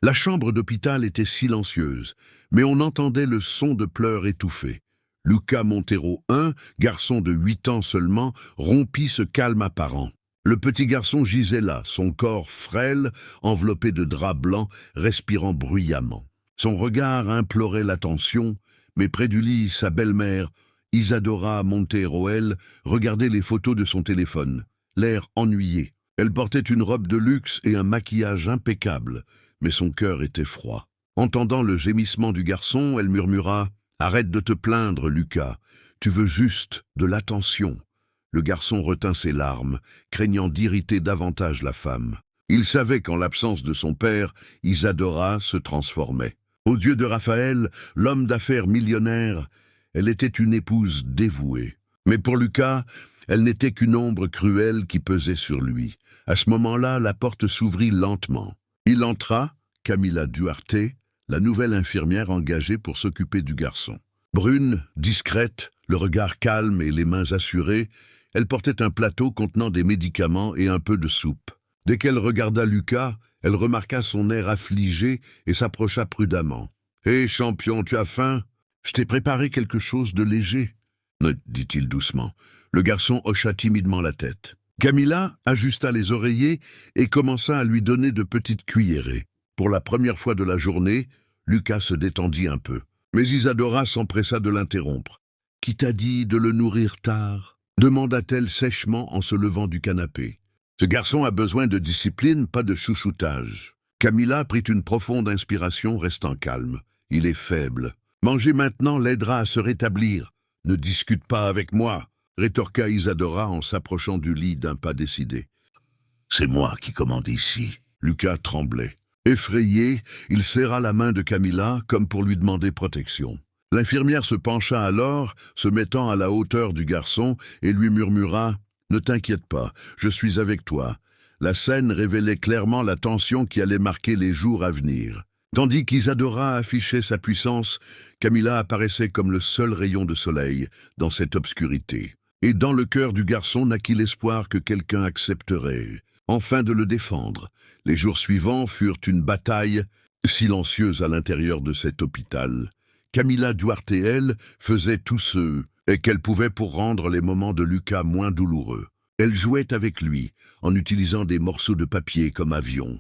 La chambre d'hôpital était silencieuse, mais on entendait le son de pleurs étouffés. Luca Montero, garçon de 8 ans seulement, rompit ce calme apparent. Le petit garçon gisait là, son corps frêle, enveloppé de draps blancs, respirant bruyamment. Son regard implorait l'attention, mais près du lit, sa belle-mère, Isadora Monteroel, regardait les photos de son téléphone, l'air ennuyé. Elle portait une robe de luxe et un maquillage impeccable, mais son cœur était froid. Entendant le gémissement du garçon, elle murmura « Arrête de te plaindre, Lucas, tu veux juste de l'attention ». Le garçon retint ses larmes, craignant d'irriter davantage la femme. Il savait qu'en l'absence de son père, Isadora se transformait. Aux yeux de Raphaël, l'homme d'affaires millionnaire, elle était une épouse dévouée. Mais pour Lucas, elle n'était qu'une ombre cruelle qui pesait sur lui. À ce moment-là, la porte s'ouvrit lentement. Il entra, Camila Duarte, la nouvelle infirmière engagée pour s'occuper du garçon. Brune, discrète, le regard calme et les mains assurées, elle portait un plateau contenant des médicaments et un peu de soupe. Dès qu'elle regarda Lucas, elle remarqua son air affligé et s'approcha prudemment. « Hé, champion, tu as faim? Je t'ai préparé quelque chose de léger. » dit-il doucement. Le garçon hocha timidement la tête. Camila ajusta les oreillers et commença à lui donner de petites cuillerées. Pour la première fois de la journée, Lucas se détendit un peu. Mais Isadora s'empressa de l'interrompre. « Qui t'a dit de le nourrir tard ?» demanda-t-elle sèchement en se levant du canapé. « Ce garçon a besoin de discipline, pas de chouchoutage. » Camila prit une profonde inspiration, restant calme. « Il est faible. Manger maintenant l'aidera à se rétablir. Ne discute pas avec moi, » rétorqua Isadora en s'approchant du lit d'un pas décidé. « C'est moi qui commande ici. » Lucas tremblait. Effrayé, il serra la main de Camila comme pour lui demander protection. L'infirmière se pencha alors, se mettant à la hauteur du garçon, et lui murmura « Ne t'inquiète pas, je suis avec toi. » La scène révélait clairement la tension qui allait marquer les jours à venir. Tandis qu'Isadora affichait sa puissance, Camila apparaissait comme le seul rayon de soleil dans cette obscurité. Et dans le cœur du garçon naquit l'espoir que quelqu'un accepterait, enfin de le défendre. Les jours suivants furent une bataille silencieuse à l'intérieur de cet hôpital. Camila Duarte, elle, faisait tout ce qu'elle pouvait pour rendre les moments de Lucas moins douloureux. Elle jouait avec lui, en utilisant des morceaux de papier comme avion,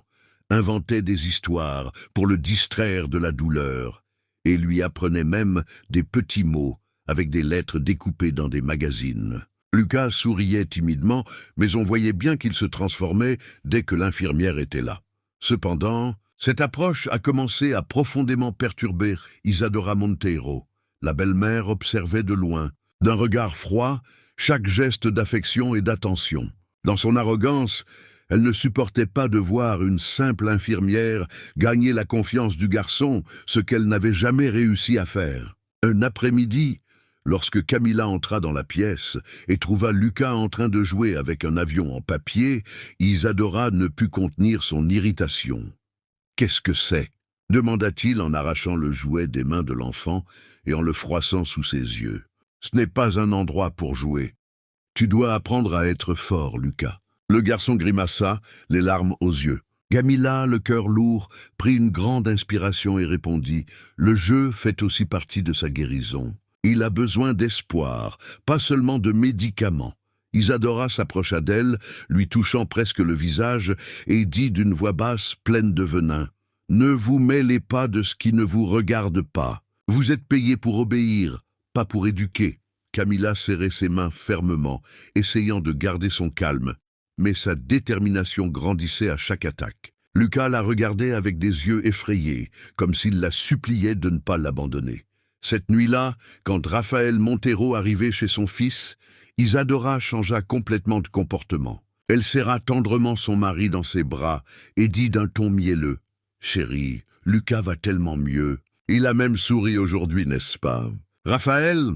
inventait des histoires pour le distraire de la douleur, et lui apprenait même des petits mots avec des lettres découpées dans des magazines. Lucas souriait timidement, mais on voyait bien qu'il se transformait dès que l'infirmière était là. Cependant, cette approche a commencé à profondément perturber Isadora Montero. La belle-mère observait de loin, d'un regard froid, chaque geste d'affection et d'attention. Dans son arrogance, elle ne supportait pas de voir une simple infirmière gagner la confiance du garçon, ce qu'elle n'avait jamais réussi à faire. Un après-midi, lorsque Camila entra dans la pièce et trouva Lucas en train de jouer avec un avion en papier, Isadora ne put contenir son irritation. « Qu'est-ce que c'est » demanda-t-il en arrachant le jouet des mains de l'enfant et en le froissant sous ses yeux. « Ce n'est pas un endroit pour jouer. Tu dois apprendre à être fort, Lucas. » Le garçon grimaça, les larmes aux yeux. Camila, le cœur lourd, prit une grande inspiration et répondit « Le jeu fait aussi partie de sa guérison. Il a besoin d'espoir, pas seulement de médicaments. » Isadora s'approcha d'elle, lui touchant presque le visage, et dit d'une voix basse, pleine de venin « Ne vous mêlez pas de ce qui ne vous regarde pas. Vous êtes payé pour obéir, pas pour éduquer. » Camila serrait ses mains fermement, essayant de garder son calme, mais sa détermination grandissait à chaque attaque. Lucas la regardait avec des yeux effrayés, comme s'il la suppliait de ne pas l'abandonner. Cette nuit-là, quand Raphaël Montero arrivait chez son fils, Isadora changea complètement de comportement. Elle serra tendrement son mari dans ses bras et dit d'un ton mielleux « Chérie, Lucas va tellement mieux. Il a même souri aujourd'hui, n'est-ce pas ?» Raphaël,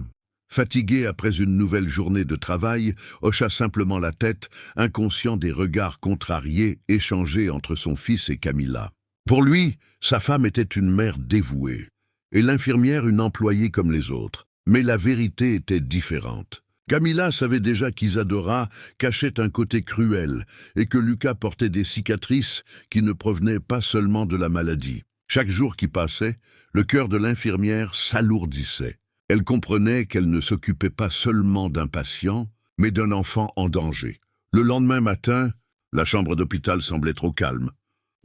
fatigué après une nouvelle journée de travail, hocha simplement la tête, inconscient des regards contrariés échangés entre son fils et Camila. Pour lui, sa femme était une mère dévouée, et l'infirmière une employée comme les autres. Mais la vérité était différente. Camilla savait déjà qu'Isadora cachait un côté cruel et que Lucas portait des cicatrices qui ne provenaient pas seulement de la maladie. Chaque jour qui passait, le cœur de l'infirmière s'alourdissait. Elle comprenait qu'elle ne s'occupait pas seulement d'un patient, mais d'un enfant en danger. Le lendemain matin, la chambre d'hôpital semblait trop calme.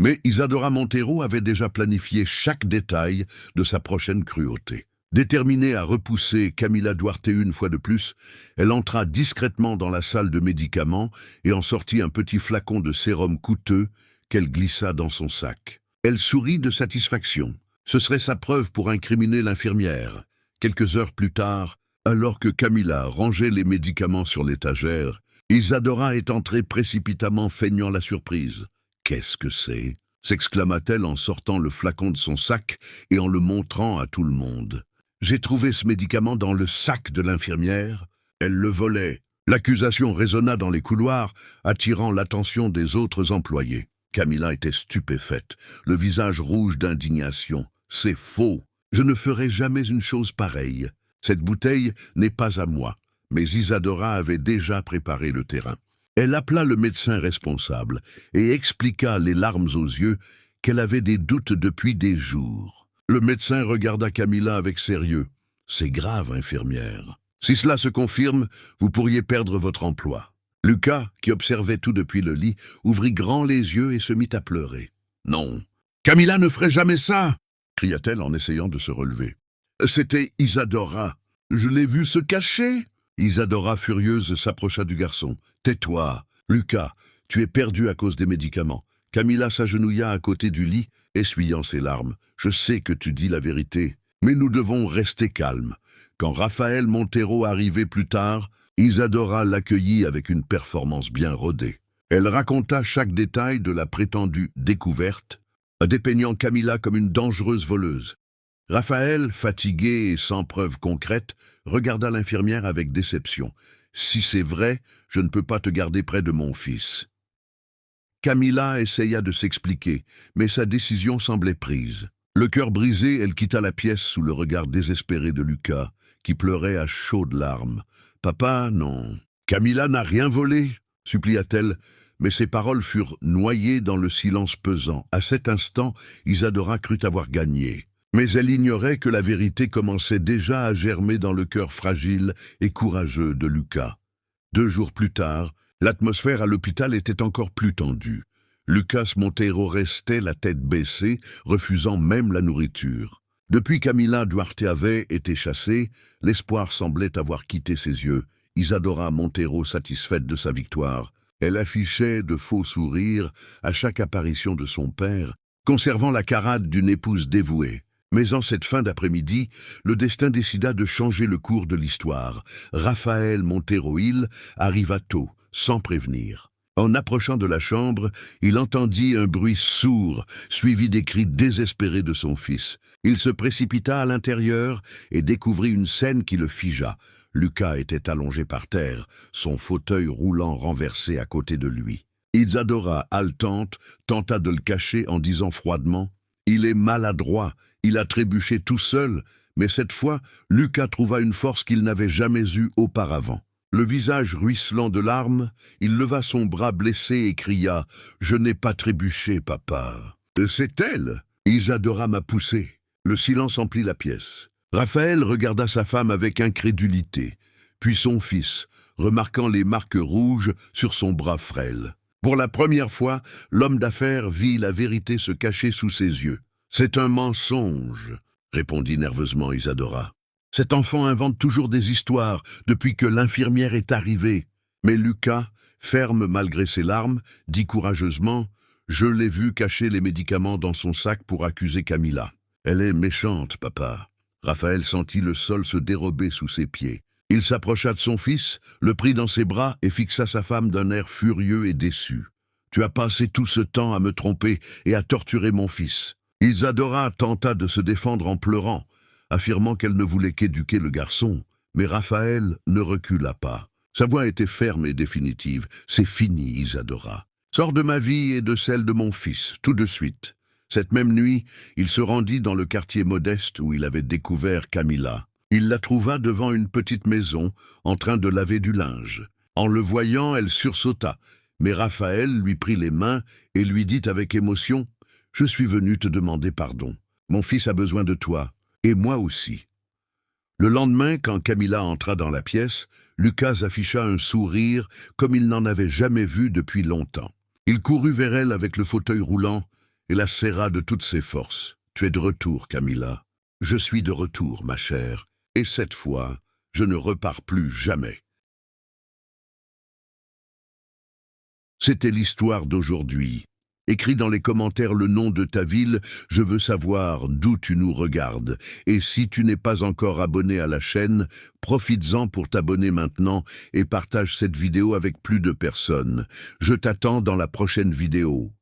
Mais Isadora Montero avait déjà planifié chaque détail de sa prochaine cruauté. Déterminée à repousser Camilla Duarte une fois de plus, elle entra discrètement dans la salle de médicaments et en sortit un petit flacon de sérum coûteux qu'elle glissa dans son sac. Elle sourit de satisfaction. Ce serait sa preuve pour incriminer l'infirmière. Quelques heures plus tard, alors que Camilla rangeait les médicaments sur l'étagère, Isadora est entrée précipitamment feignant la surprise. « Qu'est-ce que c'est » s'exclama-t-elle en sortant le flacon de son sac et en le montrant à tout le monde. « J'ai trouvé ce médicament dans le sac de l'infirmière. Elle le volait. » L'accusation résonna dans les couloirs, attirant l'attention des autres employés. Camilla était stupéfaite, le visage rouge d'indignation. « C'est faux. Je ne ferai jamais une chose pareille. Cette bouteille n'est pas à moi. » Mais Isadora avait déjà préparé le terrain. Elle appela le médecin responsable et expliqua, les larmes aux yeux, qu'elle avait des doutes depuis des jours. Le médecin regarda Camilla avec sérieux. « C'est grave, infirmière. Si cela se confirme, vous pourriez perdre votre emploi. » Lucas, qui observait tout depuis le lit, ouvrit grand les yeux et se mit à pleurer. « Non, Camilla ne ferait jamais ça !» cria-t-elle en essayant de se relever. « C'était Isadora. Je l'ai vue se cacher !» Isadora, furieuse, s'approcha du garçon. « Tais-toi, Lucas, tu es perdu à cause des médicaments. » Camilla s'agenouilla à côté du lit, essuyant ses larmes. « Je sais que tu dis la vérité, mais nous devons rester calmes. » Quand Raphaël Montero arrivait plus tard, Isadora l'accueillit avec une performance bien rodée. Elle raconta chaque détail de la prétendue découverte, dépeignant Camilla comme une dangereuse voleuse. Raphaël, fatigué et sans preuve concrète, regarda l'infirmière avec déception. « Si c'est vrai, je ne peux pas te garder près de mon fils. » Camilla essaya de s'expliquer, mais sa décision semblait prise. Le cœur brisé, elle quitta la pièce sous le regard désespéré de Lucas, qui pleurait à chaudes larmes. « Papa, non. Camilla n'a rien volé, » supplia-t-elle, mais ses paroles furent noyées dans le silence pesant. À cet instant, Isadora crut avoir gagné. Mais elle ignorait que la vérité commençait déjà à germer dans le cœur fragile et courageux de Lucas. 2 jours plus tard, l'atmosphère à l'hôpital était encore plus tendue. Lucas Montero restait la tête baissée, refusant même la nourriture. Depuis Camilla Duarte avait été chassée, l'espoir semblait avoir quitté ses yeux. Isadora Montero, satisfaite de sa victoire, elle affichait de faux sourires à chaque apparition de son père, conservant la carade d'une épouse dévouée. Mais en cette fin d'après-midi, le destin décida de changer le cours de l'histoire. Raphaël Montero Hill arriva tôt, sans prévenir. En approchant de la chambre, il entendit un bruit sourd, suivi des cris désespérés de son fils. Il se précipita à l'intérieur et découvrit une scène qui le figea. Lucas était allongé par terre, son fauteuil roulant renversé à côté de lui. Isadora, haletante, tenta de le cacher en disant froidement « Il est maladroit, il a trébuché tout seul », mais cette fois, Lucas trouva une force qu'il n'avait jamais eue auparavant. Le visage ruisselant de larmes, il leva son bras blessé et cria « Je n'ai pas trébuché, papa. »« C'est elle !» Isadora m'a poussé. Le silence emplit la pièce. Raphaël regarda sa femme avec incrédulité, puis son fils, remarquant les marques rouges sur son bras frêle. Pour la première fois, l'homme d'affaires vit la vérité se cacher sous ses yeux. « C'est un mensonge », répondit nerveusement Isadora. « Cet enfant invente toujours des histoires depuis que l'infirmière est arrivée. » Mais Lucas, ferme malgré ses larmes, dit courageusement « Je l'ai vu cacher les médicaments dans son sac pour accuser Camilla. Elle est méchante, papa. » Raphaël sentit le sol se dérober sous ses pieds. Il s'approcha de son fils, le prit dans ses bras et fixa sa femme d'un air furieux et déçu. « Tu as passé tout ce temps à me tromper et à torturer mon fils. » Isadora tenta de se défendre en pleurant, affirmant qu'elle ne voulait qu'éduquer le garçon, mais Raphaël ne recula pas. Sa voix était ferme et définitive. « C'est fini, Isadora. Sors de ma vie et de celle de mon fils, tout de suite. » Cette même nuit, il se rendit dans le quartier modeste où il avait découvert Camilla. Il la trouva devant une petite maison, en train de laver du linge. En le voyant, elle sursauta, mais Raphaël lui prit les mains et lui dit avec émotion « Je suis venu te demander pardon. Mon fils a besoin de toi, et moi aussi. » Le lendemain, quand Camilla entra dans la pièce, Lucas afficha un sourire comme il n'en avait jamais vu depuis longtemps. Il courut vers elle avec le fauteuil roulant et la serra de toutes ses forces. « Tu es de retour, Camilla. Je suis de retour, ma chère, et cette fois, je ne repars plus jamais. » C'était l'histoire d'aujourd'hui. Écris dans les commentaires le nom de ta ville, je veux savoir d'où tu nous regardes. Et si tu n'es pas encore abonné à la chaîne, profites-en pour t'abonner maintenant et partage cette vidéo avec plus de personnes. Je t'attends dans la prochaine vidéo.